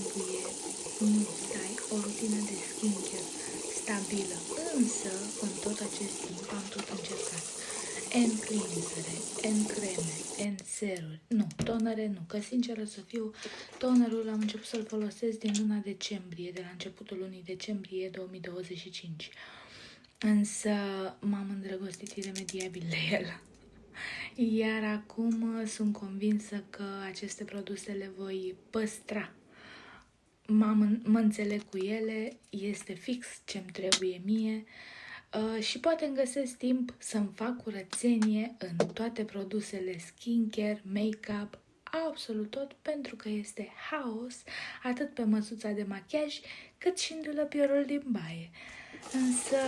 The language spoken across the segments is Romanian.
trebuie să ai o rutină de skincare stabilă. Însă, în tot acest timp, am tot încercat N cleansere, N creme, N seruri, nu, tonere nu, că sinceră să fiu, tonerul am început să-l folosesc din luna decembrie, de la începutul lunii decembrie 2025. Însă m-am îndrăgostit iremediabil de el. Iar acum sunt convinsă că aceste produse le voi păstra. Mă înțeleg cu ele, este fix ce-mi trebuie mie și poate îmi găsesc timp să-mi fac curățenie în toate produsele skincare, make-up, absolut tot, pentru că este haos atât pe măsuța de machiaj cât și în dulăpiorul din baie. Însă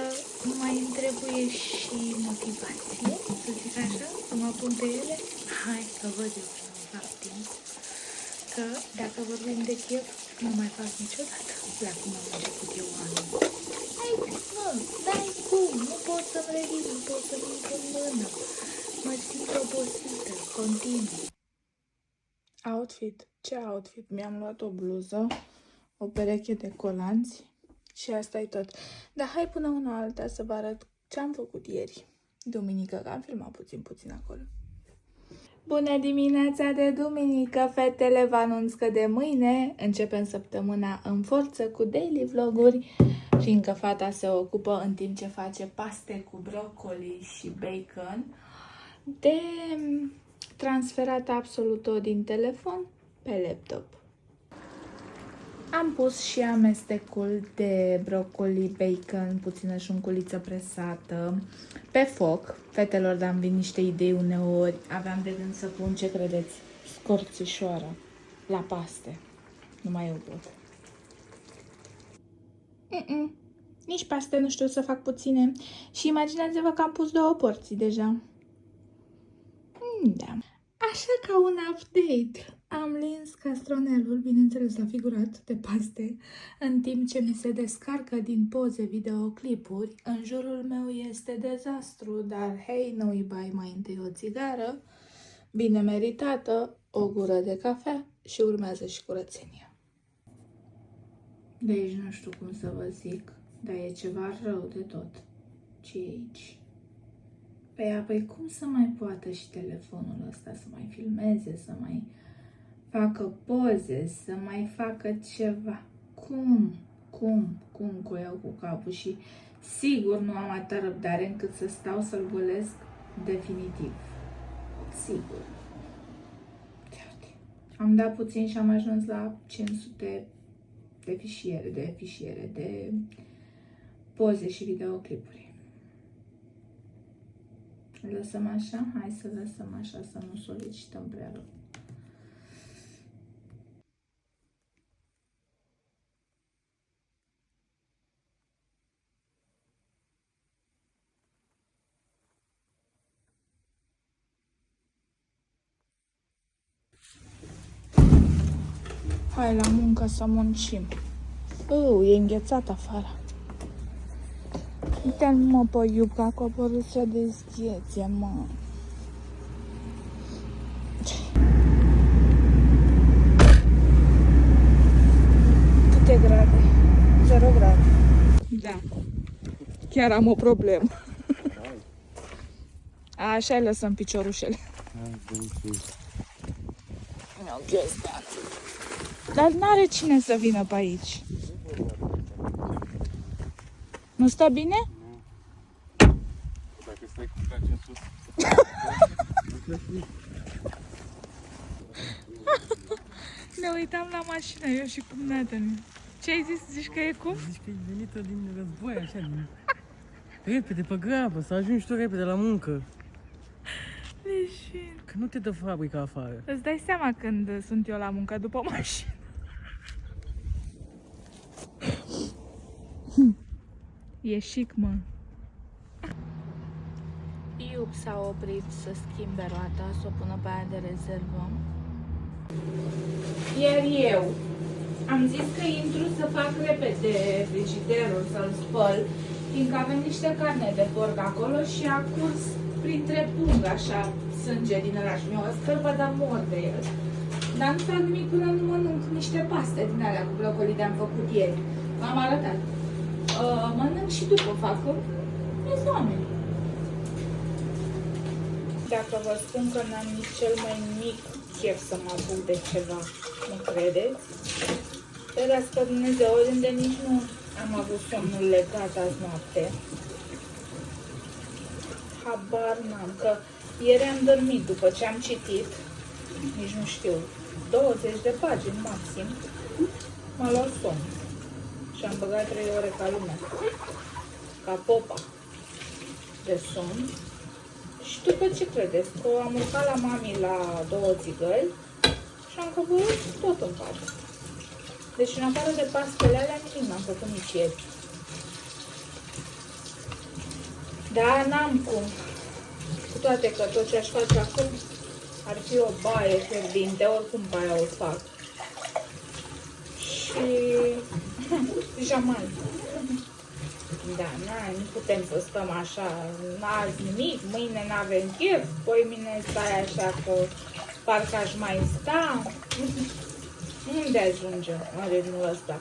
mai îmi trebuie și motivație, să zic așa, să mă pun pe ele. Hai că văd eu că nu fac timp, că dacă vorbim de chef, nu mai fac niciodată la cum am început eu anul. Hai mă, n-ai cum, nu pot să-mi revin, nu pot să-mi iau în mână, mă simt obosită, continuu. Outfit. Ce outfit? Mi-am luat o bluză, o pereche de colanți și asta e tot. Dar hai până una alta să vă arăt ce am făcut ieri. Duminică, că am filmat puțin acolo. Bună dimineața de duminică, fetele! Vă anunț că de mâine începem săptămâna în forță cu daily vloguri, fiindcă fata se ocupă în timp ce face paste cu broccoli și bacon de transferat absolut tot din telefon pe laptop. Am pus și amestecul de broccoli, bacon, puțină șunculiță presată pe foc. Fetelor, dar-mi vin niște idei uneori. Aveam de gând să pun, ce credeți, scorțișoară la paste. Nu mai eu pot. Nici paste nu știu să fac puține. Și imaginați-vă că am pus 2 porții deja. Da. Așa, ca un update, am lins castronelul, bineînțeles la figurat, de paste, în timp ce mi se descarcă din poze videoclipuri. În jurul meu este dezastru, dar hei, nu îi bai mai întâi o țigară, bine meritată, o gură de cafea și urmează și curățenia. Deci nu știu cum să vă zic, dar e ceva rău de tot. Ce e aici? Păi cum să mai poată și telefonul ăsta să mai filmeze, să mai facă poze, să mai facă ceva? Cum cu eu cu capul? Și sigur nu am atâta răbdare încât să stau să-l golesc definitiv. Sigur. Am dat puțin și am ajuns la 500 de fișiere, de poze și videoclipuri. Lăsăm așa? Hai să lăsăm așa, să nu solicităm prea rău. Hai la muncă să muncim. E înghețat afară. Uite-l, mă, pe Iuca, coborâță de zghețe, mă. Câte grade? 0 grade. Da. Chiar am o problemă. Așa lăsăm piciorușele. Dar n-are cine să vină pe aici. Nu stă bine? Dacă stai cu brațe în sus. Ne uitam la mașină, eu și cumnata mea. Ce ai zis? Zici că e cum? Zici că e venită din război, așa, din... Repede, pe grabă, să ajungi tu repede la muncă. Leșin. Că nu te dă fabrica afară. Îți dai seama când sunt eu la muncă după mașină. E chic, mă. Iub s-a oprit să schimbe roata, să o pună pe aia de rezervă. Iar eu am zis că intru să fac repede frigiderul, să-l spăl, fiindcă avem niște carne de porc acolo și a curs printre pung, așa, sânge din ăla și mi-o scălbă, dar mor de el. Dar nu fac nimic până nu mănânc niște paste din alea cu brocoli de-am făcut ieri. V-am arătat. Mănânc și după fac. Ești oameni. Dacă vă spun că n-am nici cel mai mic chef să mă apuc de ceva, nu credeți? Ferească Dumnezeu, oriunde nici nu am avut somnul legat azi noapte. Habar n-am, că ieri am dormit după ce am citit, nici nu știu, 20 de pagini maxim, m-a luat somn și am băgat 3 ore ca lumea, ca popa de somn. Și după ce credeți? Că am urcat la mami la 2 țigări și am coborât tot în pat. Deci în afară de pastele alea nimic n-am făcut nici ieri. Da, n-am cum. Cu toate că tot ce aș face acum ar fi o baie fierbinte, oricum baia o fac. Și pijamai. Da, nu putem să stăm așa, n-azi nimic, mâine n-avem chef, poi mine stai așa că parcă aș mai sta. Unde ajungem în ritmul ăsta?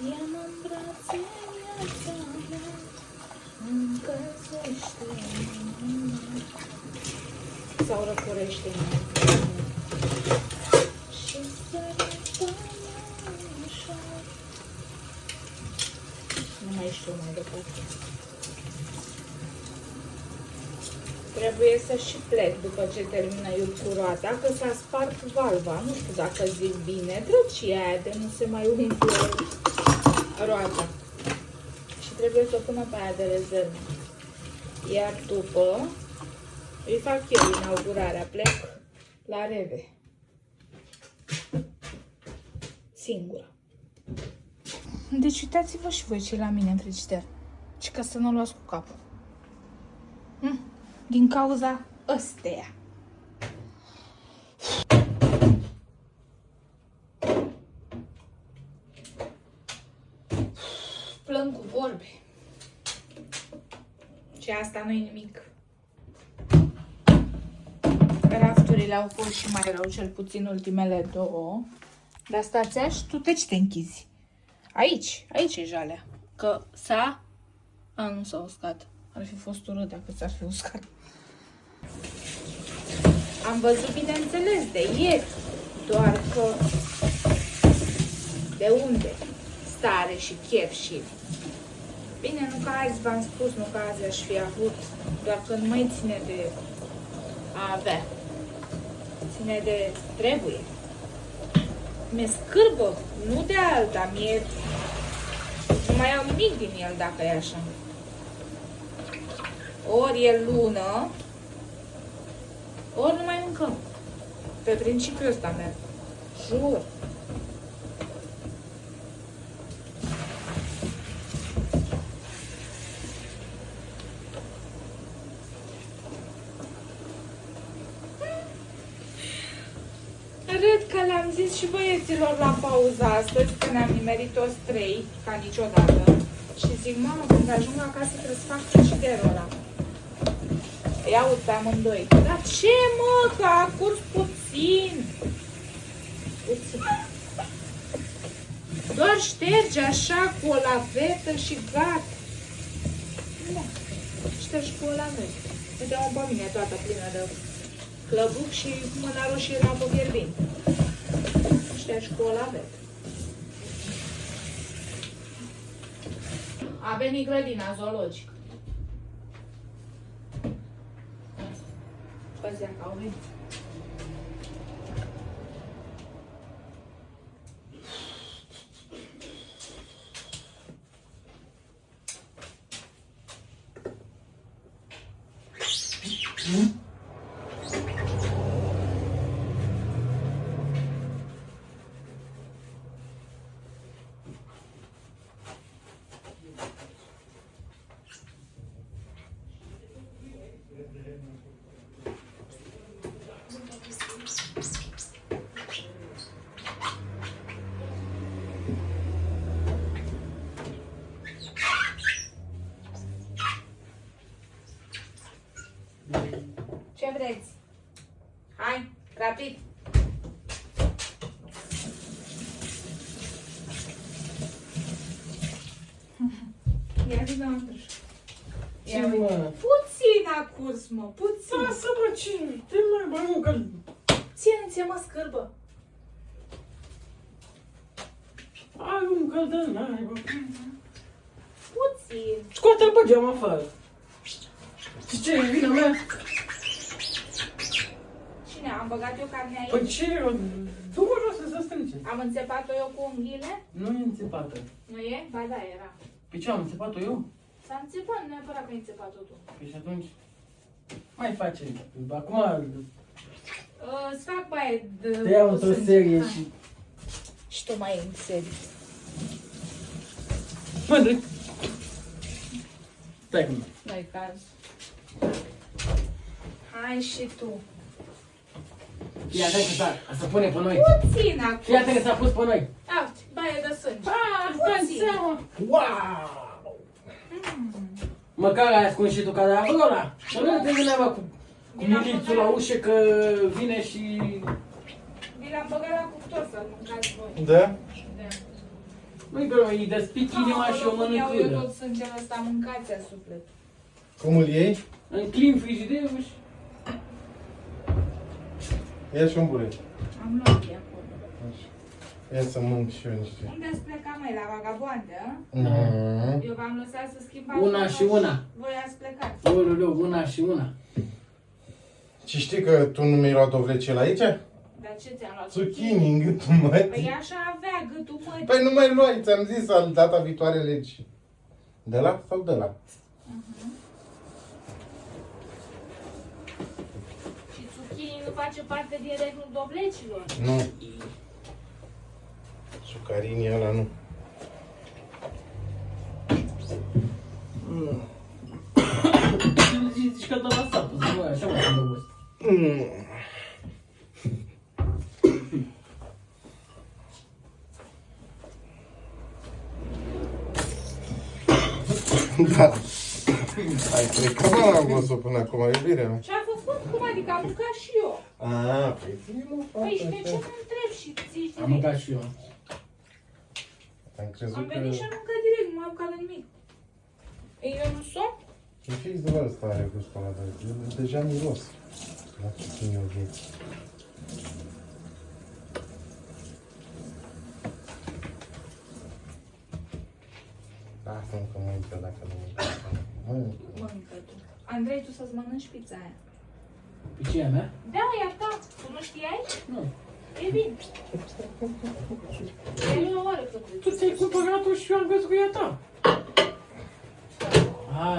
Ia-mă în brațe, viața mea, încălzește inima. Sau răcorește-mă și sărătă-mă așa. Nu mai știu mai departe. Trebuie să și plec după ce termină iurcuroata, că s-a spart valva. Nu știu dacă zic bine. Drăcia aia de nu se mai umflă roata. Și trebuie să o pună pe aia de rezervă. Iar după îi fac eu inaugurarea. Plec la Reve. Singură. Deci uitați-vă și voi ce la mine în frigider. Și ca să nu o luați cu capul. Din cauza ăsteia. Plâng cu vorbe. Și asta nu e nimic. Rafturile au fost și mai rău, cel puțin ultimele 2. Dar stați așa, tu te ce te închizi? Aici e jalea. Că s-a... A, nu s-a uscat. Ar fi fost urât dacă s-ar fi uscat. Am văzut, bineînțeles, de ieri. Doar că... De unde? Stare și chef și... Bine, nu că azi v-am spus, nu că azi aș fi avut. Doar că nu mai ține de a avea. Ține de trebuie. Mi-e scârbă, nu de alta, mie... Nu mai au nimic din el dacă e așa. Ori e lună, ori nu mai mâncăm. Pe principiul ăsta merg. Jur. Râd că le-am zis și băieților la pauza astăzi, că ne-am nimerit toți 3, ca niciodată. Și zic, mamă, când ajung acasă trebuie să fac frigiderul ăla. Îi aud pe amândoi. Dar ce, mă, că a curs puțin. Doar șterge așa cu o lavetă și gata. Da, ștergi cu o lavetă. Uite-mă pe mine toată plină de clăbuc și mâna roșie la apă fierbinte. Ștergi cu o lavetă. A venit grădina zoologică. Păzea că au venit. Ia vină, Andruș. Ce, mă? Puțin a curs, mă, puțin. Lasă-mă, ce? Te mai bă, nu, că... Ține-ți, mă, scârbă. Ai un căldăn, ai, bă. Puțin. Scoate-l pe geam afară. Și ce, e vina mea? Cine? Am băgat eu carnea aici? Păi ce, du-mă jos să se strânge. Am înțepat-o eu cu unghiile? Nu e înțepată. Nu e? Ba da, era. Pe ce, am înțepat-o eu? S-a înțepat, nu neapărat că ai înțepat-o tu. Păi și atunci... Mai face. Acum... Îți fac baie de... Te iau într-o serie Hai. și... Și tu mai în serie. Mă, drept. Stai cu mine. Nu-i caz. Hai și tu. Fii atent că s-a pune pe noi. Puțin acum. Fii atent că s-a pus pe noi. Uite, baie de sânge. Stai seama. Wow! Măcar ai ascuns și tu cadavrul ăla. Să nu te gândeam cu milițul la ușă că vine și... Vi l-am băgat la cuptor să-l mâncați voi. Da? Da. Nu-i că îi despic inima și o mănânc Iau eu crudă. tot sângele ăsta, mâncați-a suflet. Cum îl iei? Înclin frigiderul și... Ia și un buret. Am luat de acolo. Ia să mănânc și eu niște. Unde ați plecat, mai la vagabonde, a? Mhm. Eu v-am lăsat să schimbați Una roba și una. Voi ați plecat. Oleu, una și una. Și știi că tu nu mi-ai luat dovlecel aici? Dar ce ți-am luat? Zucchini în gâtul Păi mătii. așa avea gâtul mătii. Păi nu mai luai, ți-am zis data viitoare legi. De la sau de la? Și zucchini nu face parte din reglul dovlecilor. Nu. Sucarinii ăla nu. Zici că te-a lăsat, să nu așa mă îndobăs. Da. Ai plecat, mă, am văzut până acum, iubirea mea. Ce-a făcut? Cum adică am mâncat și eu? Păi zi, mă, Păi și de ce fată. mă întreb și zici Am direct? mâncat și eu. Am crezut Am că... venit și am mâncat direct, nu m-am calcat nimic. Ei, eu nu sunt? E fix de ăsta are gustul ăla, dar eu deja miros. La zucchini ok. Lasă-mă că mănâncă dacă nu mănâncă. Mănâncă. Mănâncă tu. Andrei, tu să-ți mănânci pizza aia. Pe ce e a mea? Da, e a ta. Tu nu știai? Nu. E bine. E o oră când Tu ți-ai cumpărat-o și eu am văzut că e a ta.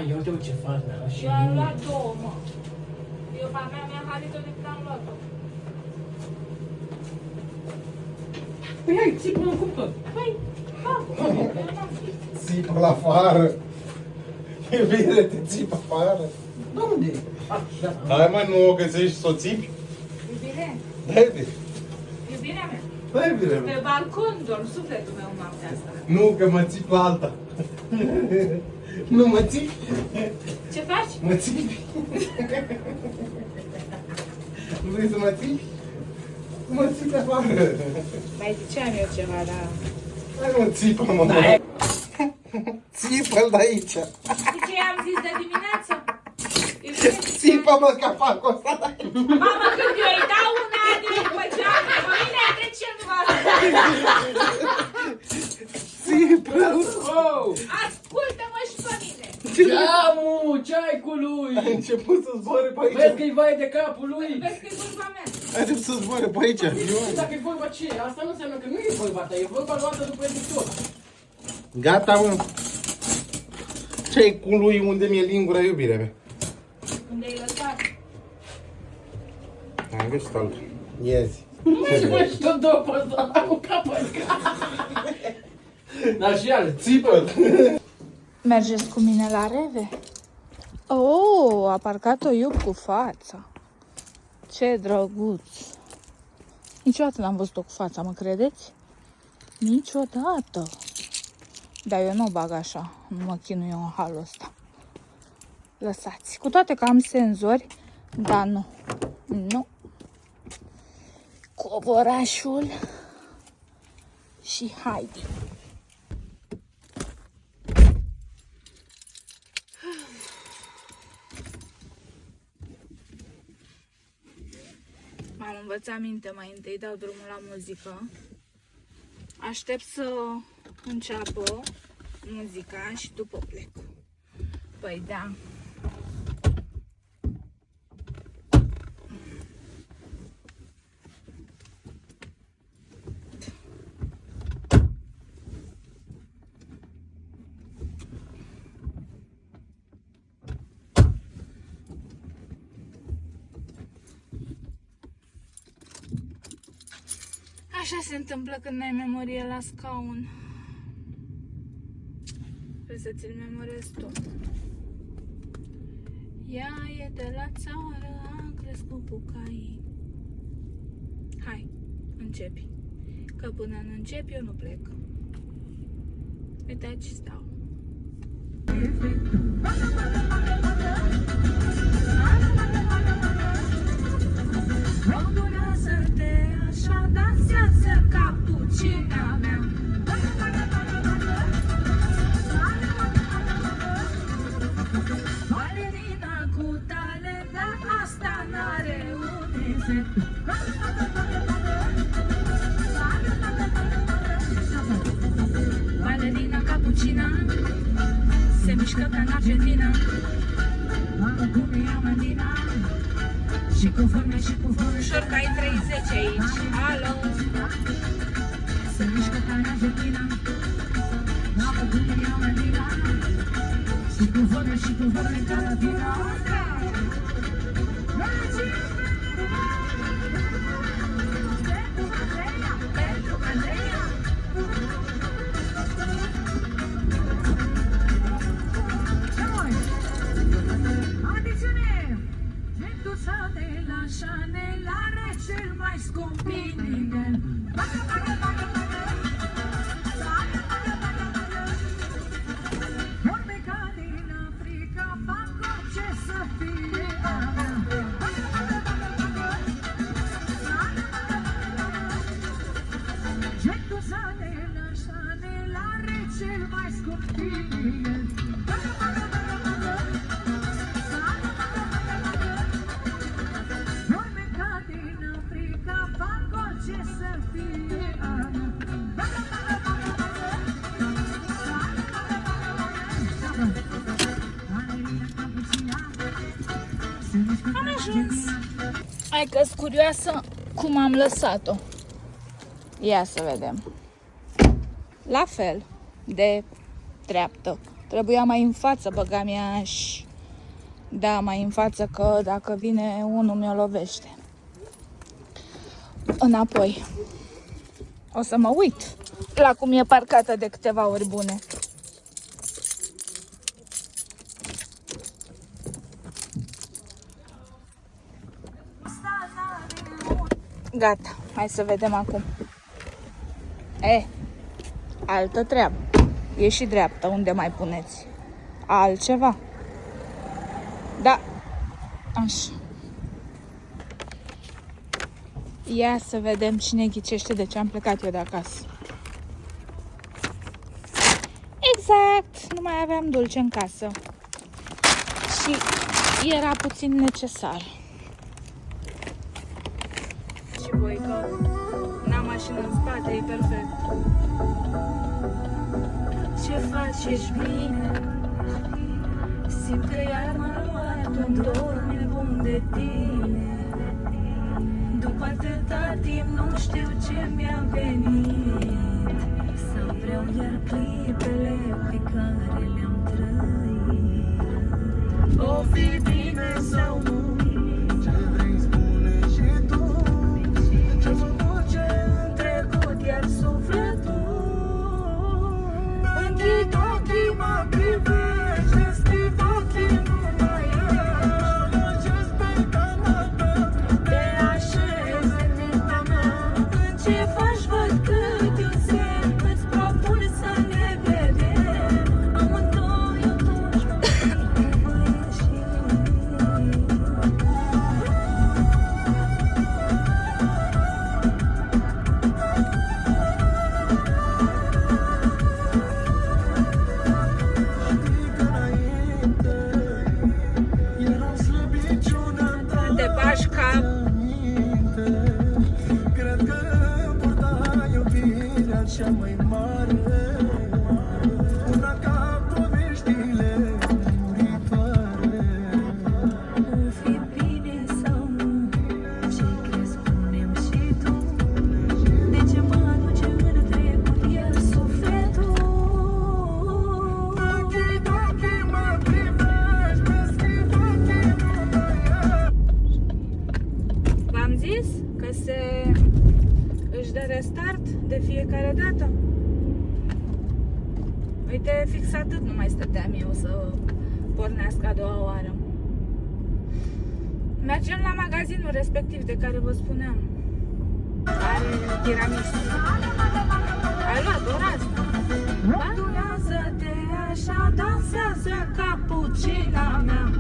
Ia uite ce faci, mi-a luat și eu am mie. luat două, mă. Eu pe a mea mi-a halit-o de când am luat-o. Păi hai, ții până în cuptor. Păi, fac. Eu n-am fi. Țipă la afară. Iubire, te țipă afară. De unde e? Da. Hai mă, nu o găsești să o țipi? Iubire, Da, iubire. iubirea mea. Da, iubire. Pe balcon dorm sufletul meu noaptea asta. Nu, că mă țip la alta. Nu mă țipi? Ce faci? Mă țipi? Nu vrei să mă țipi? Mă țipi afară. Mai ziceam eu ceva, dar... Hai mă, țipă, mă. Țipă-l de aici. Știi ce am zis de dimineață? Iubire, Țipă, mă, capacul ăsta. mama, când eu îi dau una direct pe geam, pe mine de ce nu v-a Țipă-l. Oh! Ascultă-mă și pe mine. Geamul, ce ai cu lui? A început să zboare pe Vezi aici. că-i vai de capul lui? Vezi că e vorba mea. A început să zboare pe aici. Dacă e vorba ce? Asta nu înseamnă că nu e vorba ta, e vorba luată după editor. Gata, mă. Ce-i cu lui unde mi-e lingura, iubirea mea? Unde ai lăsat? Am găsit altul. Iezi. Și mai și tot două pe ăsta, am un capăt. Dar și ale. Țipă-l. Mergeți cu mine la Reve? Oh, a parcat-o iub cu fața. Ce drăguț. Niciodată n-am văzut-o cu fața, mă credeți? Niciodată. Dar eu nu o bag așa, nu mă chinui eu în halul ăsta. Lăsați. Cu toate că am senzori, dar nu. Nu. Covorașul și Heidi. învăța minte mai întâi, dau drumul la muzică. Aștept să înceapă muzica și după plec. Păi da. Așa se întâmplă când n-ai memorie la scaun. Trebuie să ți-l memorezi tu. Ea e de la țară, a crescut bucai. Hai, începi. Că până nu începi, eu nu plec. Uite aici stau. Rodurează-te așa, dansează capucina mea. Balerina cu talent, dar asta n-are un efect. Balerina capucina se mișcă ca în Argentina. Mamă, cum e Amandina. Și cu forme și cu forme. Ușor că ai 30 aici. Alo. Se mișcă ca în Argentina. Mamă, cum e Amandina. Și cu forme și cu forme ca Latina. Pentru Andreea. De la Chanel are cel mai scump inel. Morbeca din Africa fac orice să fie a mea. Gentuța de la Chanel are cel mai scump inel. Am ajuns. Hai că-s curioasă cum am lăsat-o. Ia să vedem. La fel de dreaptă. Trebuia mai în față, băga mea și... Da, mai în față, că dacă vine unul mi-o lovește. Înapoi. O să mă uit la cum e parcată de câteva ori bune. Gata, hai să vedem acum. Altă treabă. E și dreaptă, unde mai puneți? Altceva? Da, așa. Ia să vedem cine ghicește de ce am plecat eu de acasă. Exact, nu mai aveam dulce în casă. Și era puțin necesar. Și voi că n-am mașină în spate, e perfect. Ce faci, ești bine? Simt că iar m-a luat un dor nebun de tine. După atâta timp nu știu ce mi-a venit. Să vreau iar clipele pe care le-am trăit. O fi bine sau nu? Ce vrei spune și tu? Ce-ți duce în trecut iar sufletul? Închid ochii, mă privești, deschid ochii, nu mai ești. Ce sper că mă dă, te așezi în mintea mea. cea mai mare, una ca poveștile muritoare. O fi bine sau nu? Ce crezi, spune-mi și tu? De ce mă aduce în trecut iar sufletul? Ochii mă privești, pe schimb V-am zis că își dă restart de fiecare dată. Uite, fix atât nu mai stăteam eu să pornească a doua oară. Mergem la magazinul respectiv de care vă spuneam. Are tiramisu. Ai luat ora asta? Balansează-te așa, dansează capucina mea.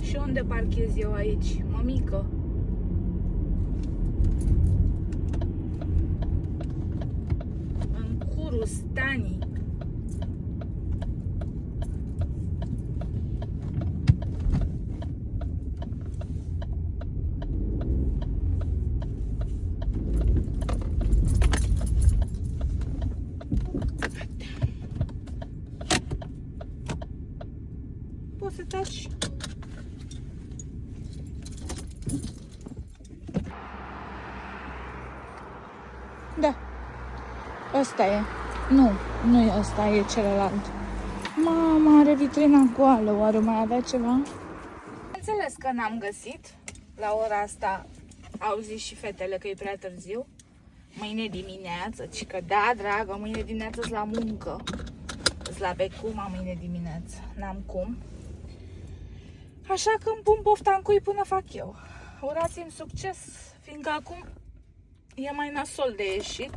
Și unde parchez eu aici, mămică? În curul stanii. Poți să taci? Da. Ăsta e. Nu e ăsta, e celălalt. Mama, are vitrina goală. Oare mai avea ceva? Înțeles că n-am găsit. La ora asta au zis și fetele că e prea târziu. Mâine dimineață, ci că da, dragă, mâine dimineață la muncă. Îs la Becuma mâine dimineață. N-am cum. Așa că îmi pun pofta în cui până fac eu. Urați-mi succes, fiindcă acum e mai nasol de ieșit,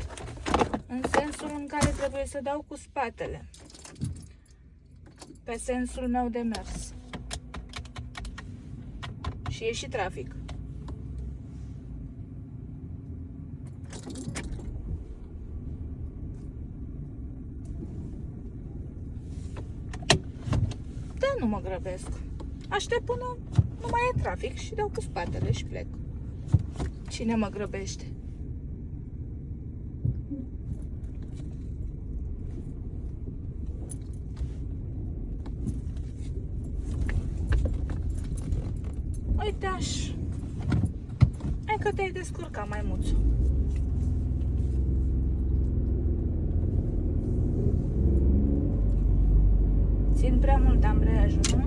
în sensul în care trebuie să dau cu spatele, pe sensul meu de mers. Și e și trafic. Da, nu mă grăbesc. Aștept până nu mai e trafic și dau cu spatele și plec. Cine mă grăbește? Uite așa. Hai că te-ai descurcat, maimuțu. Țin prea mult ambreiajul, nu?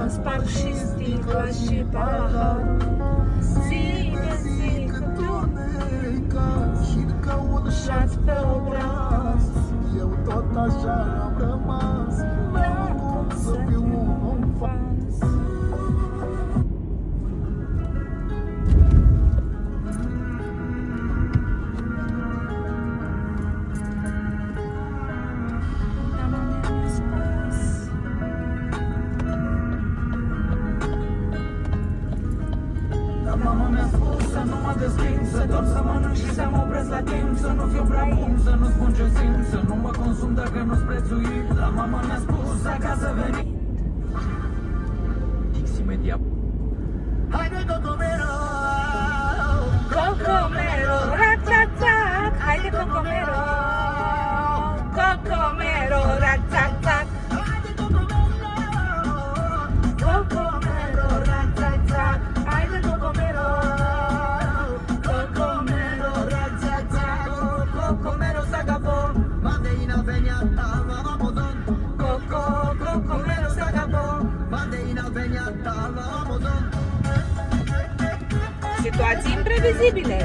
Spar și sticla și pahar. Zi de zi că tu și-ați pe obraz. Eu tot așa am rămas. Vreau cum să fiu un fans. Mama mi-a spus să nu mă desprind, să dorm, să mănânc și să mă opresc la timp. Să nu fiu prea bun, să nu spun ce simt, să nu mă consum dacă nu-s prețuit. La mama mi-a spus acasă veni. Fix imediat. Haide Cocomero, Cocomero, rac-tac-tac. Haide Cocomero, Cocomero, rac-tac-tac. Cocomero, rac-tac-tac. Haide Cocomero, Cocomero, rac-tac-tac. Cocomero s'agapò, Vandeina vegnata, mamamodon. Cocomero s'agapò. Vandeina vegnata, mamamodon. Situații imprevizibile.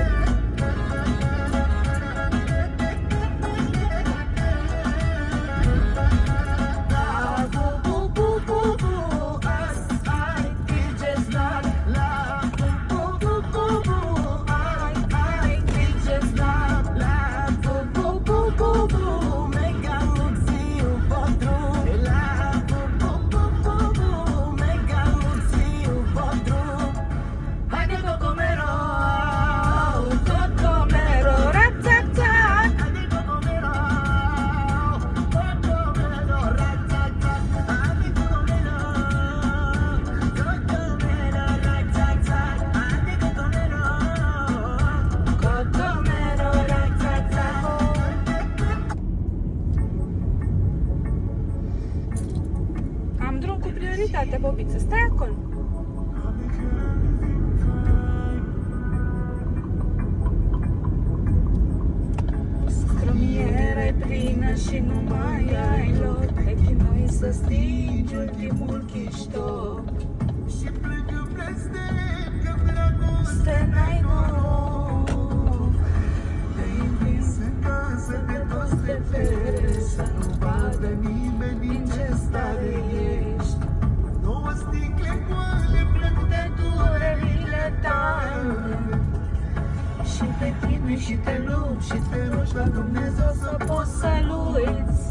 chinui și te lupți și te rogi la Dumnezeu să poți să-L uiți.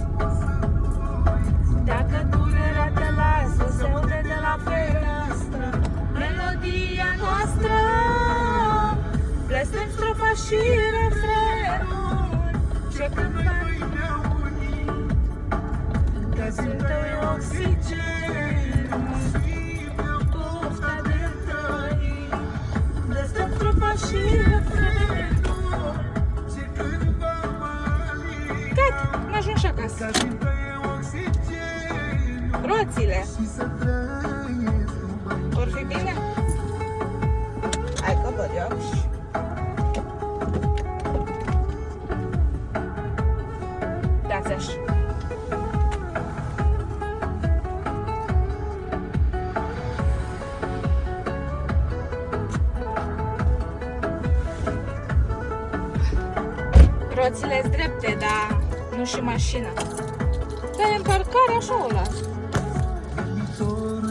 Dacă durerea te lasă, se aude de la fereastră melodia noastră. Blestem strofa și refrenul ce cântăm. Găsul tău e oxigen, pofta de trăi. Blestem strofa și refrenul ce cântăm. Gata, am ajuns acasă. Roțile. Vor fi bine? Hai că văd eu. Dați așa. Roțile-s drepte, dar nu și mașina. Dar e în parcare, așa o las.